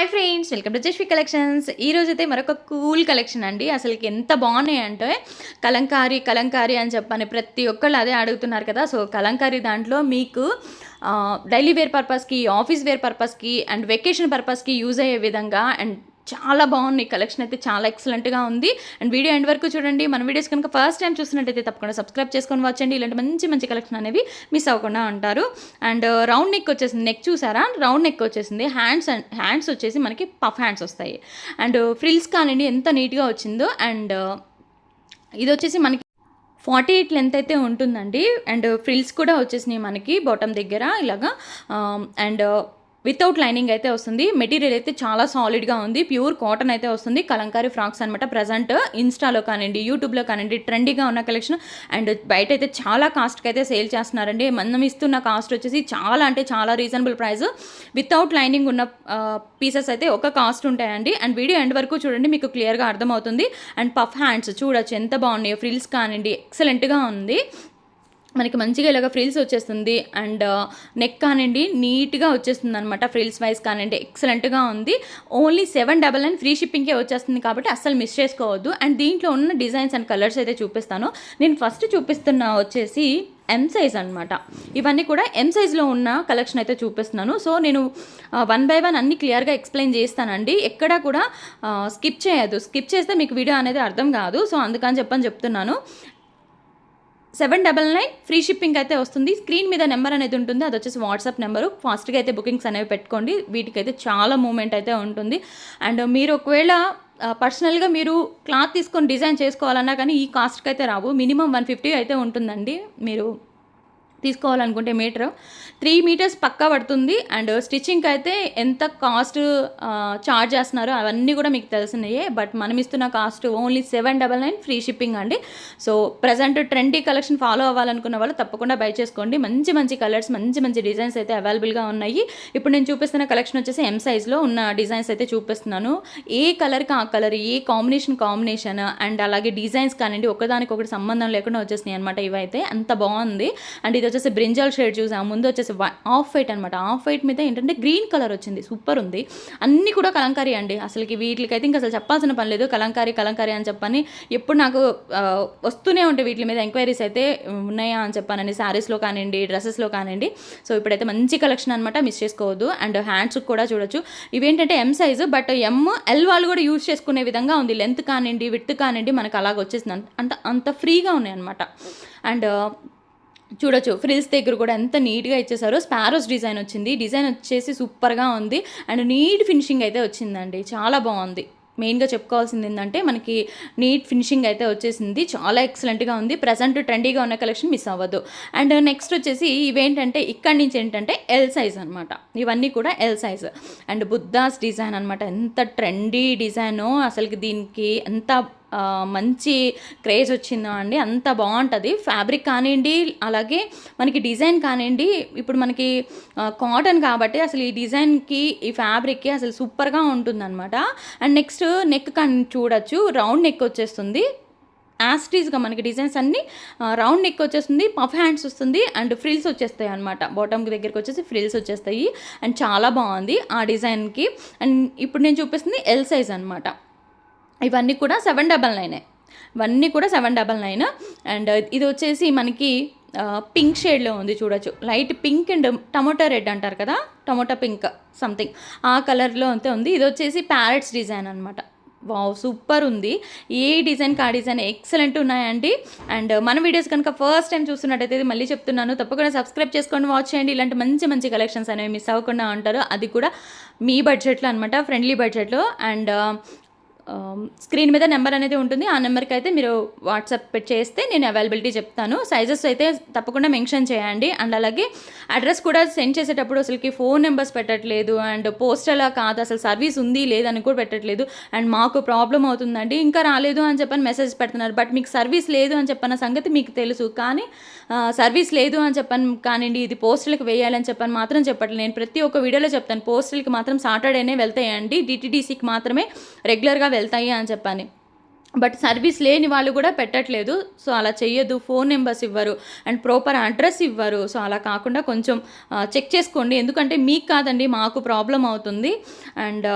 Hi friends, welcome to Jasvi collections. ఈరోజైతే మరొక cool collection అండి. అసలుకి ఎంత బాగున్నాయి అంటే కలంకారీ కలంకారీ అని చెప్పని ప్రతి ఒక్కళ్ళు అదే అడుగుతున్నారు కదా. సో కలంకారీ దాంట్లో మీకు డైలీ వేర్ పర్పస్కి, ఆఫీస్ వేర్ పర్పస్కి అండ్ వెకేషన్ పర్పస్కి యూజ్ అయ్యే విధంగా అండ్ చాలా బాగుంది. కలెక్షన్ అయితే చాలా ఎక్సలెంట్గా ఉంది. అండ్ వీడియో ఎండ్ వరకు చూడండి. మన వీడియోస్ కనుక ఫస్ట్ టైం చూస్తున్నట్టయితే తప్పకుండా సబ్స్క్రైబ్ చేసుకొని వచ్చండి. ఇలాంటి మంచి మంచి కలెక్షన్ అనేవి మిస్ అవ్వకుండా ఉంటారు. అండ్ రౌండ్ నెక్ వచ్చేసింది. నెక్ చూసారా, రౌండ్ నెక్ వచ్చేసింది. హ్యాండ్స్ వచ్చేసి మనకి పఫ్ హ్యాండ్స్ వస్తాయి. అండ్ ఫ్రిల్స్ కానివ్వండి ఎంత నీట్గా వచ్చిందో. అండ్ ఇది వచ్చేసి మనకి 48 లెంత్ అయితే ఉంటుందండి. అండ్ ఫ్రిల్స్ కూడా వచ్చేసినాయి మనకి బాటమ్ దగ్గర ఇలాగా. అండ్ వితౌట్ లైనింగ్ అయితే వస్తుంది. మెటీరియల్ అయితే చాలా సాలిడ్గా ఉంది. ప్యూర్ కాటన్ అయితే వస్తుంది. కలంకారీ ఫ్రాక్స్ అనమాట. ప్రజెంట్ ఇన్స్టాలో కానివ్వండి, యూట్యూబ్లో కానివ్వండి ట్రెండీగా ఉన్న కలెక్షన్. అండ్ బయట అయితే చాలా కాస్ట్కి అయితే సేల్ చేస్తున్నారండి. మనం ఇస్తున్న కాస్ట్ వచ్చేసి చాలా అంటే చాలా రీజనబుల్ ప్రైస్. వితౌట్ లైనింగ్ ఉన్న పీసెస్ అయితే ఒక కాస్ట్ ఉంటాయండి. అండ్ వీడియో ఎండ్ వరకు చూడండి, మీకు క్లియర్గా అర్థమవుతుంది. అండ్ పఫ్ హ్యాండ్స్ చూడొచ్చు ఎంత బాగున్నాయో. ఫ్రిల్స్ కానివ్వండి ఎక్సలెంట్గా ఉంది. మనకి మంచిగా ఇలాగ ఫ్రిల్స్ వచ్చేస్తుంది. అండ్ నెక్ కానివ్వండి నీట్గా వచ్చేస్తుంది అనమాట. ఫ్రిల్స్ వైజ్ కానివ్వండి ఎక్సలెంట్గా ఉంది. ఓన్లీ 799 ఫ్రీ షిప్పింగ్కే వచ్చేస్తుంది కాబట్టి అస్సలు మిస్ చేసుకోవద్దు. అండ్ దీంట్లో ఉన్న డిజైన్స్ అండ్ కలర్స్ అయితే చూపిస్తాను. నేను ఫస్ట్ చూపిస్తున్న వచ్చేసి ఎం సైజ్ అనమాట. ఇవన్నీ కూడా ఎం సైజ్లో ఉన్న కలెక్షన్ అయితే చూపిస్తున్నాను. సో నేను 1 by 1 అన్ని క్లియర్గా ఎక్స్ప్లెయిన్ చేస్తానండి. ఎక్కడా కూడా స్కిప్ చేయొద్దు. స్కిప్ చేస్తే మీకు వీడియో అనేది అర్థం కాదు. సో అందుకని చెప్తున్నాను. 799 ఫ్రీ షిప్పింగ్ అయితే వస్తుంది. స్క్రీన్ మీద నెంబర్ అనేది ఉంటుంది, అది వచ్చేసి వాట్సాప్ నెంబరు. ఫాస్ట్గా అయితే బుకింగ్స్ అనేవి పెట్టుకోండి. వీటికైతే చాలా మూమెంట్ అయితే ఉంటుంది. అండ్ మీరు ఒకవేళ పర్సనల్గా మీరు క్లాత్ తీసుకొని డిజైన్ చేసుకోవాలన్నా కానీ ఈ కాస్ట్కి అయితే రావు. మినిమం 150 అయితే ఉంటుందండి. మీరు తీసుకోవాలనుకుంటే మీటర్ 3 meters పక్కా పడుతుంది. అండ్ స్టిచ్చింగ్కి అయితే ఎంత కాస్ట్ చార్జ్ చేస్తున్నారో అవన్నీ కూడా మీకు తెలిసినాయే. బట్ మనం ఇస్తున్న కాస్ట్ ఓన్లీ 799 ఫ్రీ షిప్పింగ్ అండి. So present trendy collection follow అవ్వాలనుకున్న వాళ్ళు తప్పకుండా బై చేసుకోండి. మంచి మంచి కలర్స్, మంచి మంచి డిజైన్స్ అయితే అవైలబుల్గా ఉన్నాయి. ఇప్పుడు నేను చూపిస్తున్న కలెక్షన్ వచ్చేసి ఎం సైజ్లో ఉన్న డిజైన్స్ అయితే చూపిస్తున్నాను. ఏ కలర్కి ఆ కలర్, ఏ కాంబినేషన్ అండ్ అలాగే డిజైన్స్ కానివ్వండి ఒకదానికొకటి సంబంధం లేకుండా వచ్చేసినాయి అనమాట. ఇవైతే అంత బాగుంది. అండ్ ఇది వచ్చేసి బ్రింజల్ షేడ్ చూసాము. ముందు వచ్చేసి ఆఫ్ వైట్ అనమాట. ఆఫ్ వైట్ మీద ఏంటంటే గ్రీన్ కలర్ వచ్చింది. సూపర్ ఉంది. అన్నీ కూడా కలంకారీ అండి. అసలుకి వీటికైతే ఇంకా అసలు చెప్పాల్సిన పని లేదు. కలంకారీ కలంకారీ అని చెప్పని ఎప్పుడు నాకు వస్తూనే ఉంటాయి వీటి మీద ఎంక్వైరీస్ అయితే ఉన్నాయా అని చెప్పానండి. శారీస్లో కానివ్వండి, డ్రెస్సెస్లో కానివ్వండి. సో ఇప్పుడైతే మంచి కలెక్షన్ అనమాట, మిస్ చేసుకోవద్దు. అండ్ హ్యాండ్స్ కూడా చూడొచ్చు. ఇవేంటంటే ఎం సైజు, బట్ ఎల్ వాళ్ళు కూడా యూజ్ చేసుకునే విధంగా ఉంది. లెంత్ కానివ్వండి, విడ్త్ కానివ్వండి మనకు అలాగ వచ్చేసింది. అంత ఫ్రీగా ఉన్నాయి అనమాట. అండ్ చూడొచ్చు ఫ్రిల్స్ దగ్గర కూడా ఎంత నీట్గా ఇచ్చేసారో. స్పారోస్ డిజైన్ వచ్చింది. డిజైన్ వచ్చేసి సూపర్గా ఉంది. అండ్ నీట్ ఫినిషింగ్ అయితే వచ్చిందండి. చాలా బాగుంది. మెయిన్గా చెప్పుకోవాల్సింది ఏంటంటే మనకి నీట్ ఫినిషింగ్ అయితే వచ్చేసింది. చాలా ఎక్సలెంట్గా ఉంది. ప్రజెంట్ ట్రెండీగా ఉన్న కలెక్షన్ మిస్ అవ్వద్దు. అండ్ నెక్స్ట్ వచ్చేసి ఇవేంటంటే ఇక్కడి నుంచి ఏంటంటే ఎల్ సైజ్ అనమాట. ఇవన్నీ కూడా L size. And Buddha's design అనమాట. ఎంత ట్రెండీ డిజైను. అసలుకి దీనికి ఎంత మంచి క్రేజ్ వచ్చిందో అండి. అంత బాగుంటుంది. ఫ్యాబ్రిక్ కానివ్వండి, అలాగే మనకి డిజైన్ కానివ్వండి. ఇప్పుడు మనకి కాటన్ కాబట్టి అసలు ఈ డిజైన్కి, ఈ ఫ్యాబ్రిక్కి అసలు సూపర్గా ఉంటుందన్నమాట. అండ్ నెక్స్ట్ నెక్ కానీ చూడొచ్చు. రౌండ్ నెక్ వచ్చేస్తుంది. యాస్టీస్గా మనకి డిజైన్స్ అన్నీ రౌండ్ నెక్ వచ్చేస్తుంది. పఫ్ హ్యాండ్స్ వస్తుంది. అండ్ ఫ్రిల్స్ వచ్చేస్తాయి అనమాట. బాటమ్ దగ్గరికి వచ్చేసి ఫ్రిల్స్ వచ్చేస్తాయి. అండ్ చాలా బాగుంది ఆ డిజైన్కి. అండ్ ఇప్పుడు నేను చూపిస్తుంది ఎల్ సైజ్ అనమాట. ఇవన్నీ కూడా 799. ఇవన్నీ కూడా 799. అండ్ ఇది వచ్చేసి మనకి పింక్ షేడ్లో ఉంది చూడొచ్చు. Light pink and tomato red అంటారు కదా, టమోటా పింక్ సంథింగ్ ఆ కలర్లో అంతే ఉంది. ఇది వచ్చేసి ప్యారెట్స్ డిజైన్ అనమాట. వావ్ సూపర్ ఉంది. ఏ డిజైన్కి ఆ డిజైన్ ఎక్సలెంట్ ఉన్నాయండి. అండ్ మన వీడియోస్ కనుక ఫస్ట్ టైం చూస్తున్నట్టయితే మళ్ళీ చెప్తున్నాను, తప్పకుండా సబ్స్క్రైబ్ చేసుకొని వాచ్ చేయండి. ఇలాంటి మంచి మంచి కలెక్షన్స్ అనేవి మిస్ అవ్వకుండా ఉంటారు. అది కూడా మీ బడ్జెట్లో అనమాట, ఫ్రెండ్లీ బడ్జెట్లో. అండ్ స్క్రీన్ మీద నెంబర్ అనేది ఉంటుంది. ఆ నెంబర్కి అయితే మీరు వాట్సాప్ చేస్తే నేను అవైలబిలిటీ చెప్తాను. సైజెస్ అయితే తప్పకుండా మెన్షన్ చేయండి. అండ్ అలాగే అడ్రస్ కూడా సెండ్ చేసేటప్పుడు అసలుకి ఫోన్ నెంబర్స్ పెట్టట్లేదు. అండ్ పోస్టల్ కాదు, అసలు సర్వీస్ ఉంది లేదని కూడా పెట్టట్లేదు. అండ్ మాకు ప్రాబ్లం అవుతుందండి, ఇంకా రాలేదు అని చెప్పని మెసేజ్ పెడుతున్నారు. బట్ మీకు సర్వీస్ లేదు అని చెప్పన్న సంగతి మీకు తెలుసు, కానీ సర్వీస్ లేదు అని చెప్పని కానివ్వండి, ఇది పోస్టల్కి వేయాలని చెప్పని మాత్రం చెప్పట్లేదు. నేను ప్రతి ఒక్క వీడియోలో చెప్తాను, పోస్టల్కి మాత్రం సాటర్డేనే వెళ్తాయండి. డిటీడీసీకి మాత్రమే రెగ్యులర్గా వెళ్తాయి అని చెప్పని. బట్ సర్వీస్ లేని వాళ్ళు కూడా పెట్టట్లేదు. సో అలా చెయ్యొద్దు. ఫోన్ నెంబర్స్ ఇవ్వరు అండ్ ప్రాపర్ అడ్రస్ ఇవ్వరు. సో అలా కాకుండా కొంచెం చెక్ చేసుకోండి. ఎందుకంటే మీకు కాదండి, మాకు ప్రాబ్లం అవుతుంది. అండ్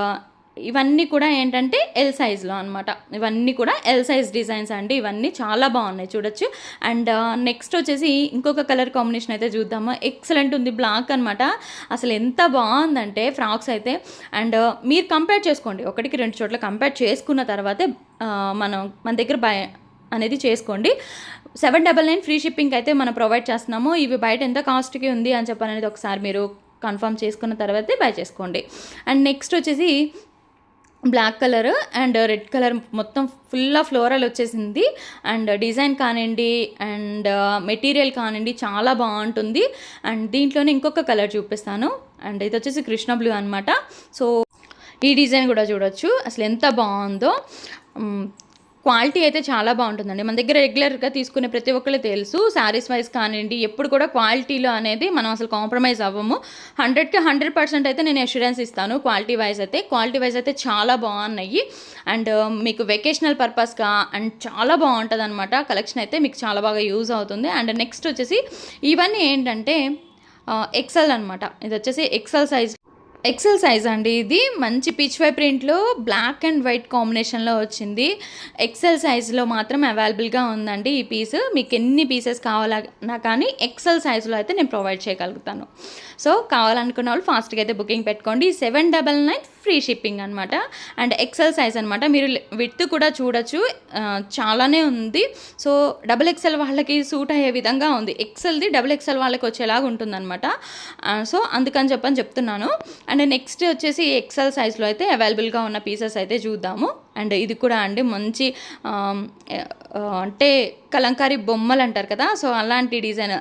ఇవన్నీ కూడా ఏంటంటే ఎల్ సైజ్లో అనమాట. ఇవన్నీ కూడా ఎల్ సైజ్ డిజైన్స్ అండి. ఇవన్నీ చాలా బాగున్నాయి, చూడొచ్చు. అండ్ నెక్స్ట్ వచ్చేసి ఇంకొక కలర్ కాంబినేషన్ అయితే చూద్దాము. ఎక్సలెంట్ ఉంది, బ్లాక్ అనమాట. అసలు ఎంత బాగుందంటే ఫ్రాక్స్ అయితే. అండ్ మీరు కంపేర్ చేసుకోండి, ఒకటికి 2 చోట్ల కంపేర్ చేసుకున్న తర్వాతే మన దగ్గర బై అనేది చేసుకోండి. 799 ఫ్రీ షిప్పింగ్ అయితే మనం ప్రొవైడ్ చేస్తున్నాము. ఇవి బయట ఎంత కాస్ట్కి ఉంది అని చెప్పనేది ఒకసారి మీరు కన్ఫర్మ్ చేసుకున్న తర్వాతే బై చేసుకోండి. అండ్ నెక్స్ట్ వచ్చేసి black colour and red colour మొత్తం ఫుల్ ఫ్లోరల్ వచ్చేసింది. అండ్ డిజైన్ కానివ్వండి అండ్ మెటీరియల్ కానివ్వండి చాలా బాగుంటుంది. అండ్ దీంట్లోనే ఇంకొక కలర్ చూపిస్తాను. అండ్ ఇది వచ్చేసి కృష్ణ బ్లూ అనమాట. సో ఈ డిజైన్ కూడా చూడొచ్చు అసలు ఎంత బాగుందో. క్వాలిటీ అయితే చాలా బాగుంటుందండి. మన దగ్గర రెగ్యులర్గా తీసుకునే ప్రతి ఒక్కరికి తెలుసు, శారీస్ వైజ్ కానివ్వండి ఎప్పుడు కూడా క్వాలిటీలో అనేది మనం అసలు కాంప్రమైజ్ అవ్వము. 100కి 100% అయితే నేను అష్యూరెన్స్ ఇస్తాను. క్వాలిటీ వైజ్ అయితే చాలా బాగున్నాయి. అండ్ మీకు వెకేషనల్ పర్పస్గా అండ్ చాలా బాగుంటుంది అనమాట. కలెక్షన్ అయితే మీకు చాలా బాగా యూజ్ అవుతుంది. అండ్ నెక్స్ట్ వచ్చేసి ఇవన్నీ ఏంటంటే ఎక్సెల్ అనమాట. ఇది వచ్చేసి ఎక్సెల్ సైజ్ అండి. ఇది మంచి పిచ్ వై ప్రింట్లో బ్లాక్ అండ్ వైట్ కాంబినేషన్లో వచ్చింది. ఎక్సెల్ సైజులో మాత్రం అవైలబుల్గా ఉందండి ఈ పీస్. మీకు ఎన్ని పీసెస్ కావాలన్నా కానీ ఎక్సెల్ సైజులో అయితే నేను ప్రొవైడ్ చేయగలుగుతాను. సో కావాలనుకున్న వాళ్ళు ఫాస్ట్గా అయితే బుకింగ్ పెట్టుకోండి. 799 ఫ్రీ షిప్పింగ్ అనమాట. అండ్ ఎక్సెల్ సైజ్ అనమాట. మీరు విడ్త్ కూడా చూడొచ్చు, చాలానే ఉంది. సో XXL వాళ్ళకి సూట్ అయ్యే విధంగా ఉంది. ఎక్సెల్ది XXL వాళ్ళకి వచ్చేలాగా ఉంటుందన్నమాట. సో అందుకని చెప్తున్నాను. అండ్ నెక్స్ట్ వచ్చేసి ఎక్సెల్ సైజ్లో అయితే అవైలబుల్గా ఉన్న పీసెస్ అయితే చూద్దాము. అండ్ ఇది కూడా అండి మంచి అంటే కలంకారీ బొమ్మలు అంటారు కదా, సో అలాంటి డిజైన్.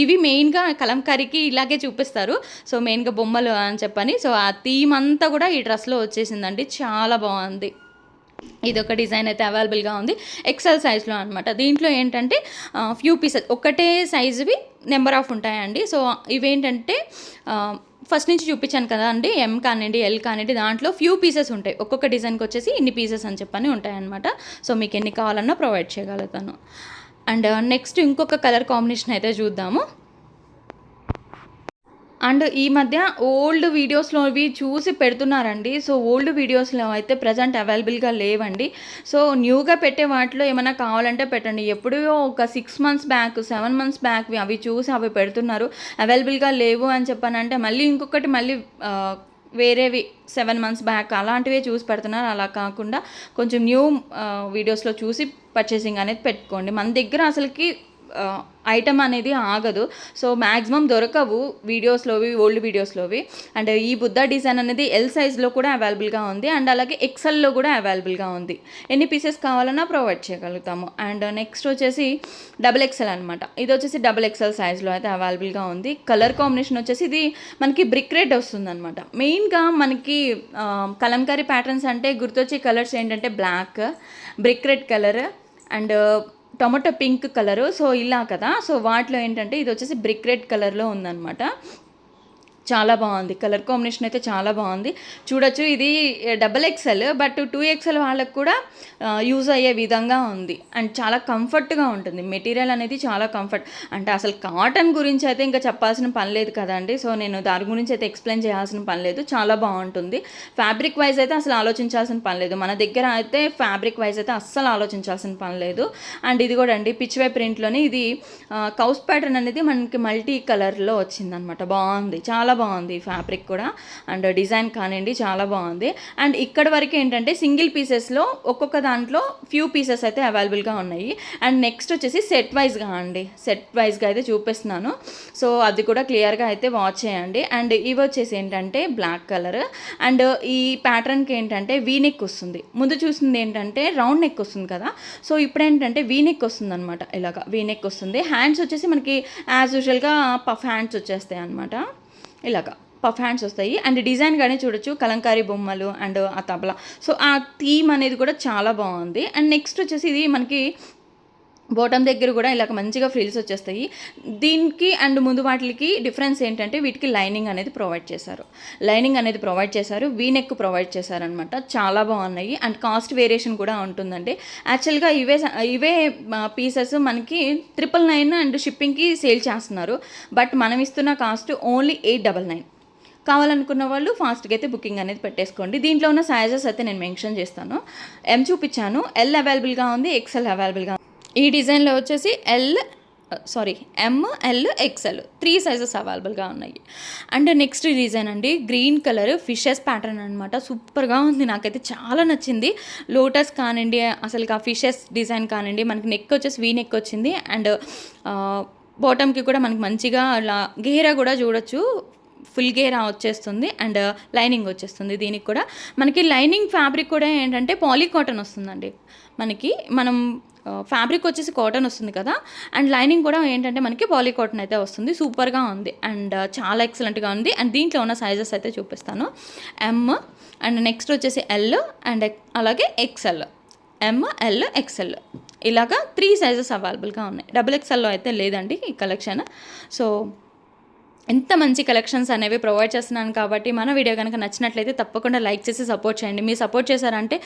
ఇవి మెయిన్గా కలంకారీకి ఇలాగే చూపిస్తారు. సో మెయిన్గా బొమ్మలు అని చెప్పని, సో ఆ థీమ్ అంతా కూడా ఈ డ్రెస్లో వచ్చేసిందండి. చాలా బాగుంది. ఇదొక డిజైన్ అయితే అవైలబుల్గా ఉంది ఎక్సెల్ సైజ్లో అనమాట. దీంట్లో ఏంటంటే ఫ్యూ పీసెస్ ఒకటే సైజువి నెంబర్ ఆఫ్ ఉంటాయండి. సో ఇవేంటంటే ఫస్ట్ నుంచి చూపించాను కదా అండి, ఎం కానివ్వండి ఎల్ కానివ్వండి, దాంట్లో ఫ్యూ పీసెస్ ఉంటాయి. ఒక్కొక్క డిజైన్కి వచ్చేసి ఇన్ని పీసెస్ అని చెప్పని ఉంటాయన్నమాట. సో మీకు ఎన్ని కావాలన్నా ప్రొవైడ్ చేయగలుగుతాను. అండ్ నెక్స్ట్ ఇంకొక కలర్ కాంబినేషన్ అయితే చూద్దాము. అండ్ ఈ మధ్య ఓల్డ్ వీడియోస్లో ఇవి చూసి పెడుతున్నారండి. సో ఓల్డ్ వీడియోస్లో అయితే ప్రజెంట్ అవైలబుల్గా లేవండి. సో న్యూగా పెట్టే వాటిలో ఏమైనా కావాలంటే పెట్టండి. ఎప్పుడో ఒక 6 months బ్యాక్ 7 months బ్యాక్ అవి చూసి అవి పెడుతున్నారు. అవైలబుల్గా లేవు అని చెప్పానంటే మళ్ళీ ఇంకొకటి వేరేవి 7 months బ్యాక్ అలాంటివే చూసి పెడుతున్నారు. అలా కాకుండా కొంచెం న్యూ వీడియోస్లో చూసి పర్చేసింగ్ అనేది పెట్టుకోండి. మన దగ్గర అసలుకి ఐటమ్ అనేది ఆగదు. సో మ్యాక్సిమం దొరకవు వీడియోస్లోవి, ఓల్డ్ వీడియోస్లోవి. అండ్ ఈ బుద్ధ డిజైన్ అనేది ఎల్ సైజ్లో కూడా అవైలబుల్గా ఉంది. అండ్ అలాగే ఎక్సెల్లో కూడా అవైలబుల్గా ఉంది. ఎన్ని పీసెస్ కావాలన్నా ప్రొవైడ్ చేయగలుగుతాము. అండ్ నెక్స్ట్ వచ్చేసి XXL అనమాట. ఇది వచ్చేసి XXL సైజ్లో అయితే అవైలబుల్గా ఉంది. కలర్ కాంబినేషన్ వచ్చేసి ఇది మనకి బ్రిక్ రెడ్ వస్తుందన్నమాట. మెయిన్గా మనకి కలంకారీ ప్యాటర్న్స్ అంటే గుర్తొచ్చే కలర్స్ ఏంటంటే black, brick red colour and tomato pink colour. So ఇలా కదా. సో వాటిలో ఏంటంటే ఇది వచ్చేసి బ్రిక్ రెడ్ కలర్లో ఉందన్నమాట. చాలా బాగుంది. కలర్ కాంబినేషన్ అయితే చాలా బాగుంది. చూడొచ్చు ఇది XXL బట్ 2XL వాళ్ళకు కూడా యూజ్ అయ్యే విధంగా ఉంది. అండ్ చాలా కంఫర్ట్గా ఉంటుంది. మెటీరియల్ అనేది చాలా కంఫర్ట్. అంటే అసలు కాటన్ గురించి అయితే ఇంకా చెప్పాల్సిన పని లేదు కదండి. సో నేను దాని గురించి అయితే ఎక్స్ప్లెయిన్ చేయాల్సిన పని లేదు. చాలా బాగుంటుంది. ఫ్యాబ్రిక్ వైజ్ అయితే అసలు ఆలోచించాల్సిన పని లేదు. మన దగ్గర అయితే ఫ్యాబ్రిక్ వైజ్ అయితే అస్సలు ఆలోచించాల్సిన పని లేదు. అండ్ ఇది కూడా అండి పిచ్ వై ప్రింట్లోనే ఇది కౌస్ ప్యాటర్న్ అనేది మనకి మల్టీ కలర్లో వచ్చిందనమాట. బాగుంది, చాలా బాగుంది ఫ్యాబ్రిక్ కూడా. అండ్ డిజైన్ కానివ్వండి చాలా బాగుంది. అండ్ ఇక్కడ వరకు ఏంటంటే సింగిల్ పీసెస్లో ఒక్కొక్క దాంట్లో ఫ్యూ పీసెస్ అయితే అవైలబుల్గా ఉన్నాయి. అండ్ నెక్స్ట్ వచ్చేసి సెట్ వైజ్గా అయితే చూపిస్తున్నాను. సో అది కూడా క్లియర్గా అయితే వాచ్ చేయండి. అండ్ ఇవి వచ్చేసి ఏంటంటే బ్లాక్ కలర్. అండ్ ఈ ప్యాటర్న్కి ఏంటంటే వీనెక్ వస్తుంది. ముందు చూసింది ఏంటంటే రౌండ్ నెక్ వస్తుంది కదా. సో ఇప్పుడు ఏంటంటే వీనెక్ వస్తుంది అనమాట. ఇలాగా వీనెక్ వస్తుంది. హ్యాండ్స్ వచ్చేసి మనకి యాజ్ యూజువల్గా పఫ్ హ్యాండ్స్ వచ్చేస్తాయి అనమాట. ఇలాగా పఫ్ హ్యాండ్స్ వస్తాయి. అండ్ డిజైన్ కానీ చూడొచ్చు, కలంకారీ బొమ్మలు అండ్ ఆ తబలా. సో ఆ థీమ్ అనేది కూడా చాలా బాగుంది. అండ్ నెక్స్ట్ వచ్చేసి ఇది మనకి బాటమ్ దగ్గర కూడా ఇలాగ మంచిగా ఫ్రిల్స్ వచ్చేస్తాయి. దీనికి అండ్ ముందు వాటికి డిఫరెన్స్ ఏంటంటే వీటికి లైనింగ్ అనేది ప్రొవైడ్ చేశారు, వీ నెక్ ప్రొవైడ్ చేశారనమాట. చాలా బాగున్నాయి అండ్ కాస్ట్ వేరియేషన్ కూడా ఉంటుందండి. యాక్చువల్గా ఇవే పీసెస్ మనకి 999 అండ్ షిప్పింగ్కి సేల్ చేస్తున్నారు. బట్ మనం ఇస్తున్న కాస్ట్ ఓన్లీ 899. కావాలనుకున్న వాళ్ళు ఫాస్ట్గా అయితే బుకింగ్ అనేది పెట్టేసుకోండి. దీంట్లో ఉన్న సైజెస్ అయితే నేను మెన్షన్ చేస్తాను. ఎం చూపించాను, ఎల్ అవైలబుల్గా ఉంది, ఎక్సెల్ అవైలబుల్గా. ఈ డిజైన్లో వచ్చేసి ఎం, ఎల్, ఎక్సెల్ 3 సైజెస్ అవైలబుల్గా ఉన్నాయి. అండ్ నెక్స్ట్ డిజైన్ అండి, గ్రీన్ కలర్ ఫిషెస్ ప్యాటర్న్ అనమాట. సూపర్గా ఉంది, నాకైతే చాలా నచ్చింది. లోటస్ కానివ్వండి, అసలు ఆ ఫిషెస్ డిజైన్ కానివ్వండి, మనకి నెక్ వచ్చేసి వీ నెక్ వచ్చింది. అండ్ బాటమ్కి కూడా మనకి మంచిగా అలా గేరా కూడా చూడొచ్చు, ఫుల్ గేరా వచ్చేస్తుంది. అండ్ లైనింగ్ వచ్చేస్తుంది. దీనికి కూడా మనకి లైనింగ్ ఫ్యాబ్రిక్ కూడా ఏంటంటే పాలీ కాటన్ వస్తుందండి. మనం ఫ్యాబ్రిక్ వచ్చేసి కాటన్ వస్తుంది కదా, అండ్ లైనింగ్ కూడా ఏంటంటే మనకి పాలీ కాటన్ అయితే వస్తుంది. సూపర్గా ఉంది అండ్ చాలా ఎక్సలెంట్గా ఉంది. అండ్ దీంట్లో ఉన్న సైజెస్ అయితే చూపిస్తాను. ఎం అండ్ నెక్స్ట్ వచ్చేసి ఎల్ అండ్ అలాగే ఎక్సెల్. ఎం, ఎల్, ఎక్సెల్ ఇలాగా 3 సైజెస్ అవైలబుల్గా ఉన్నాయి. XXL అయితే లేదండి ఈ కలెక్షన్. సో ఎంత మంచి కలెక్షన్స్ అనేవి ప్రొవైడ్ చేస్తున్నాను కాబట్టి మన వీడియో కనుక నచ్చినట్లయితే తప్పకుండా లైక్ చేసి సపోర్ట్ చేయండి. మీరు సపోర్ట్ చేశారంటే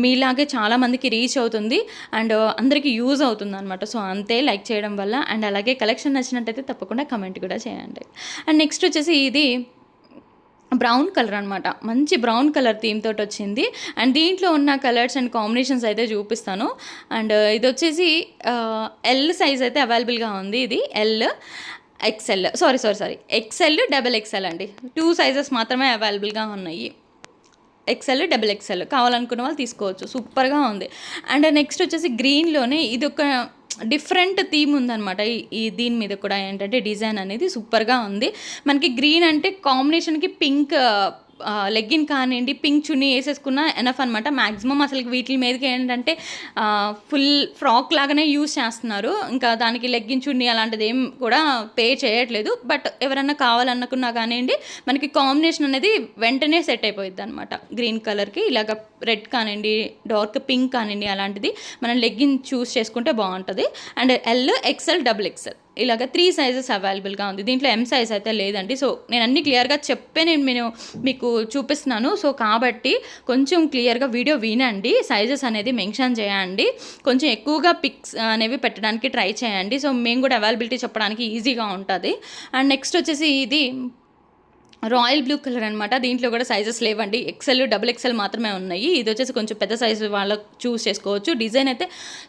మీలాగే చాలామందికి రీచ్ అవుతుంది అండ్ అందరికీ యూజ్ అవుతుంది అనమాట. సో అంతే, లైక్ చేయడం వల్ల. అండ్ అలాగే కలెక్షన్ నచ్చినట్టయితే తప్పకుండా కమెంట్ కూడా చేయండి. అండ్ నెక్స్ట్ వచ్చేసి ఇది బ్రౌన్ కలర్ అనమాట. మంచి బ్రౌన్ కలర్ థీమ్ తోటి వచ్చింది. అండ్ దీంట్లో ఉన్న కలర్స్ అండ్ కాంబినేషన్స్ అయితే చూపిస్తాను. అండ్ ఇది వచ్చేసి ఎల్ సైజ్ అయితే అవైలబుల్గా ఉంది. ఇది ఎల్, ఎక్సెల్ ఎక్సెల్, XXL అండి. 2 సైజెస్ మాత్రమే అవైలబుల్గా ఉన్నాయి. XL, XXL కావాలనుకున్న వాళ్ళు తీసుకోవచ్చు. సూపర్గా ఉంది. అండ్ నెక్స్ట్ వచ్చేసి గ్రీన్లోనే ఇది ఒక డిఫరెంట్ థీమ్ ఉందన్నమాట. ఈ దీని మీద కూడా ఏంటంటే డిజైన్ అనేది సూపర్గా ఉంది. మనకి గ్రీన్ అంటే కాంబినేషన్కి పింక్ లెగ్గిన్ కానివ్వండి, పింక్ చున్నీ వేసేసుకున్న ఎనఫ్ అనమాట. మ్యాక్సిమం అసలు వీటి మీదకి ఏంటంటే ఫుల్ ఫ్రాక్ లాగానే యూజ్ చేస్తున్నారు. ఇంకా దానికి లెగ్గిన్ చున్నీ అలాంటిది ఏం కూడా పే చేయట్లేదు. బట్ ఎవరన్నా కావాలనుకున్నా కానివ్వండి, మనకి కాంబినేషన్ అనేది వెంటనే సెట్ అయిపోయింది అనమాట. గ్రీన్ కలర్కి ఇలాగ రెడ్ కానివ్వండి, డార్క్ పింక్ కానివ్వండి, అలాంటిది మనం లెగ్గిన్ చూస్ చేసుకుంటే బాగుంటుంది. అండ్ ఎల్, XL, XXL ఇలాగ 3 సైజెస్ అవైలబుల్గా ఉంది. దీంట్లో ఎం సైజ్ అయితే లేదండి. సో నేను అన్ని క్లియర్గా నేను మీకు చూపిస్తున్నాను. సో కాబట్టి కొంచెం క్లియర్గా వీడియో వినండి, సైజెస్ అనేది మెన్షన్ చేయండి, కొంచెం ఎక్కువగా పిక్స్ అనేవి పెట్టడానికి ట్రై చేయండి. సో మేము కూడా అవైలబిలిటీ చెప్పడానికి ఈజీగా ఉంటుంది. అండ్ నెక్స్ట్ వచ్చేసి ఇది రాయల్ బ్లూ కలర్ అనమాట. దీంట్లో కూడా సైజెస్ లేవండి. XL, XXL మాత్రమే ఉన్నాయి. ఇది వచ్చేసి కొంచెం పెద్ద సైజు వాళ్ళకి చూస్ చేసుకోవచ్చు. డిజైన్ అయితే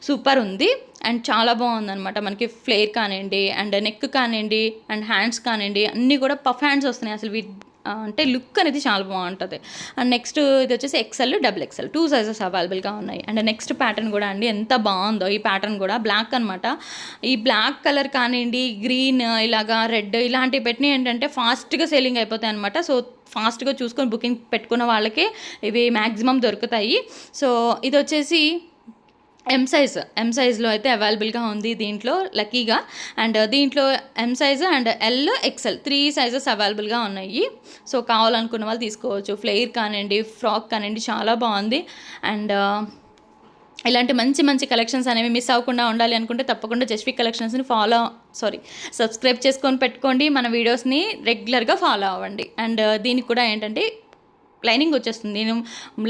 సూపర్ ఉంది అండ్ చాలా బాగుందన్నమాట. మనకి ఫ్లేర్ కానివ్వండి, అండ్ నెక్ కానివ్వండి, అండ్ హ్యాండ్స్ కానివ్వండి, అన్నీ కూడా పఫ్ హ్యాండ్స్ వస్తున్నాయి. అసలు అంటే లుక్ అనేది చాలా బాగుంటుంది. అండ్ నెక్స్ట్ ఇది వచ్చేసి XL, XXL 2 సైజెస్ అవైలబుల్గా ఉన్నాయి. అండ్ నెక్స్ట్ ప్యాటర్న్ కూడా అండి ఎంత బాగుందో. ఈ ప్యాటర్న్ కూడా బ్లాక్ అనమాట. ఈ బ్లాక్ కలర్ కానివ్వండి, గ్రీన్, ఇలాగా రెడ్ ఇలాంటివి పెట్టినవి ఏంటంటే ఫాస్ట్గా సేలింగ్ అయిపోతాయి అనమాట. సో ఫాస్ట్గా చూసుకొని బుకింగ్ పెట్టుకున్న వాళ్ళకే ఇవి మ్యాక్సిమం దొరుకుతాయి. సో ఇది వచ్చేసి ఎం సైజ్లో అయితే అవైలబుల్గా ఉంది దీంట్లో లక్కీగా. అండ్ దీంట్లో M size and L, XL 3 sizes అవైలబుల్గా ఉన్నాయి. సో కావాలనుకున్న వాళ్ళు తీసుకోవచ్చు. ఫ్లేర్ కానివ్వండి, ఫ్రాక్ కానివ్వండి, చాలా బాగుంది. అండ్ ఇలాంటి మంచి మంచి కలెక్షన్స్ అనేవి మిస్ అవ్వకుండా ఉండాలి అనుకుంటే తప్పకుండా జస్వి కలెక్షన్స్ని సబ్స్క్రైబ్ చేసుకొని పెట్టుకోండి. మన వీడియోస్ని రెగ్యులర్గా ఫాలో అవ్వండి. అండ్ దీనికి కూడా ఏంటంటే లైనింగ్ వచ్చేస్తుంది. నేను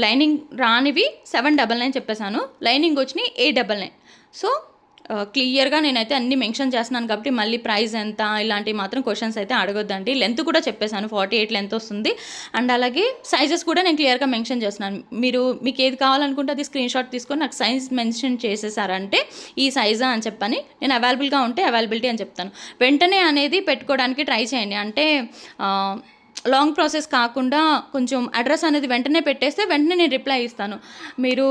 లైనింగ్ రానివి 799 చెప్పేశాను, లైనింగ్ వచ్చినాయి 899. సో క్లియర్గా నేనైతే అన్ని మెన్షన్ చేస్తున్నాను కాబట్టి మళ్ళీ ప్రైస్ ఎంత ఇలాంటివి మాత్రం క్వశ్చన్స్ అయితే అడగొద్దండి. లెంత్ కూడా చెప్పేశాను, 48 లెంత్ వస్తుంది. అండ్ అలాగే సైజెస్ కూడా నేను క్లియర్గా మెన్షన్ చేస్తున్నాను. మీకు ఏది కావాలనుకుంటే అది స్క్రీన్ షాట్ తీసుకొని నాకు సైజ్ మెన్షన్ చేసేసారంటే ఈ సైజా అని చెప్పని నేను అవైలబుల్గా ఉంటే అవైలబిలిటీ అని చెప్తాను. వెంటనే అనేది పెట్టుకోవడానికి ట్రై చేయండి. అంటే లాంగ్ ప్రాసెస్ కాకుండా కొంచెం అడ్రస్ అనేది వెంటనే పెట్టేస్తే వెంటనే నేను రిప్లై ఇస్తాను. మీరు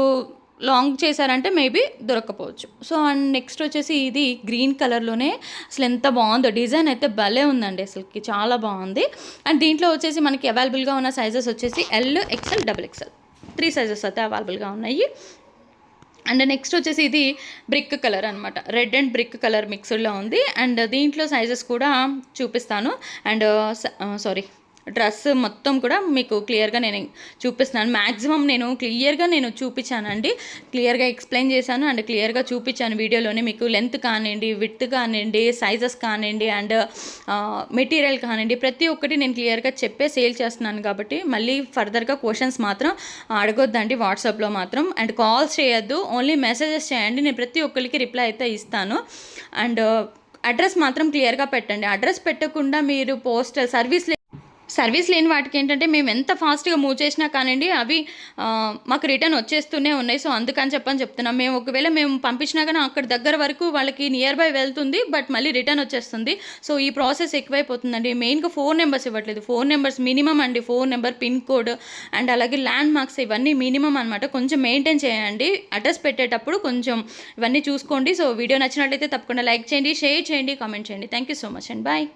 లాంగ్ చేశారంటే మేబీ దొరకకపోవచ్చు. సో అండ్ నెక్స్ట్ వచ్చేసి ఇది గ్రీన్ కలర్లోనే అసలు ఎంత బాగుందో. డిజైన్ అయితే భలే ఉందండి, అసలుకి చాలా బాగుంది. అండ్ దీంట్లో వచ్చేసి మనకి అవైలబుల్గా ఉన్న సైజెస్ వచ్చేసి ఎల్, XL, XXL 3 సైజెస్ అయితే అవైలబుల్గా ఉన్నాయి. అండ్ నెక్స్ట్ వచ్చేసి ఇది బ్రిక్ కలర్ అనమాట. రెడ్ అండ్ బ్రిక్ కలర్ మిక్స్డ్లో ఉంది. అండ్ దీంట్లో సైజెస్ కూడా చూపిస్తాను. అండ్ డ్రెస్ మొత్తం కూడా మీకు క్లియర్గా నేను చూపిస్తున్నాను. మ్యాక్సిమం నేను క్లియర్గా చూపించానండి, క్లియర్గా ఎక్స్ప్లెయిన్ చేశాను అండ్ క్లియర్గా చూపించాను వీడియోలోనే. మీకు లెంత్ కానివ్వండి, విడ్త్ కానివ్వండి, సైజెస్ కానివ్వండి అండ్ మెటీరియల్ కానివ్వండి, ప్రతి ఒక్కటి నేను క్లియర్గా చెప్పే సేల్ చేస్తున్నాను. కాబట్టి మళ్ళీ ఫర్దర్గా క్వశ్చన్స్ మాత్రం అడగొద్దండి వాట్సాప్లో మాత్రం, అండ్ కాల్స్ చేయొద్దు, ఓన్లీ మెసేజెస్ చేయండి. నేను ప్రతి ఒక్కరికి రిప్లై అయితే ఇస్తాను. అండ్ అడ్రస్ మాత్రం క్లియర్గా పెట్టండి. అడ్రస్ పెట్టకుండా మీరు పోస్టల్ సర్వీస్ లేని వాటికి ఏంటంటే మేము ఎంత ఫాస్ట్గా మూవ్ చేసినా కానివ్వండి అవి మాకు రిటర్న్ వచ్చేస్తూనే ఉన్నాయి. సో అందుకని చెప్తున్నాం. మేము ఒకవేళ మేము పంపించినా కానీ అక్కడ దగ్గర వరకు వాళ్ళకి నియర్ బై వెళ్తుంది, బట్ మళ్ళీ రిటర్న్ వచ్చేస్తుంది. సో ఈ ప్రాసెస్ ఎక్కువైపోతుందండి. మెయిన్గా ఫోన్ నెంబర్స్ ఇవ్వట్లేదు. ఫోన్ నెంబర్స్ మినిమం అండి, phone number, pin code and అలాగే ల్యాండ్ మార్క్స్ ఇవన్నీ మినిమం అనమాట. కొంచెం మెయింటైన్ చేయండి. అడ్రస్ పెట్టేటప్పుడు కొంచెం ఇవన్నీ చూసుకోండి. సో వీడియో నచ్చినట్లయితే తప్పకుండా లైక్ చేయండి, షేర్ చేయండి, కామెంట్ చేయండి. Thank you so much and bye.